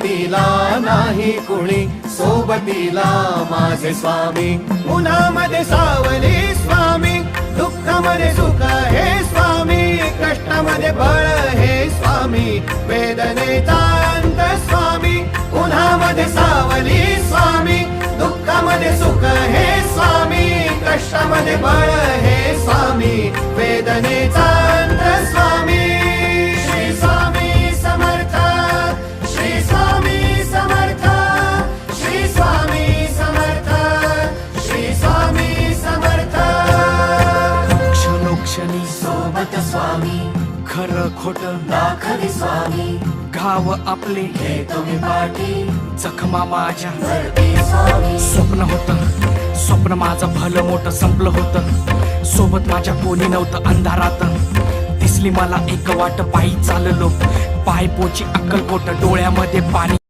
तिला नाही कुणी सोबतीला माझे स्वामी, उन्हामध्ये सावली स्वामी, दुःखामध्ये सुख हे स्वामी, कष्टामध्ये बळ हे स्वामी, वेदनेचा अंत स्वामी, उन्हामध्ये सावली स्वामी, दुःखामध्ये सुख हे स्वामी, कष्टामध्ये बळ हे स्वामी, वेदनेचा अंत स्वामी. श्री स्वामी समर्थ, श्री स्वामी समर्थ, श्री स्वामी समर्थ, श्री स्वामी समर्थ. क्षणोक्षणी सोबत स्वामी, खरं खोट दाखवी स्वामी, घाव आपले हे तुम्ही पाठी जखमा माझ्या भरती स्वामी. स्वप्न होतं, स्वप्न माझं भलं मोठं संपलं होतं. सोबत माझ्या कोणी नव्हतं अंधारात. दिसली मला एक वाट, पायी चाललो, पाय पोची अक्कलकोट, डोळ्यामध्ये पाणी.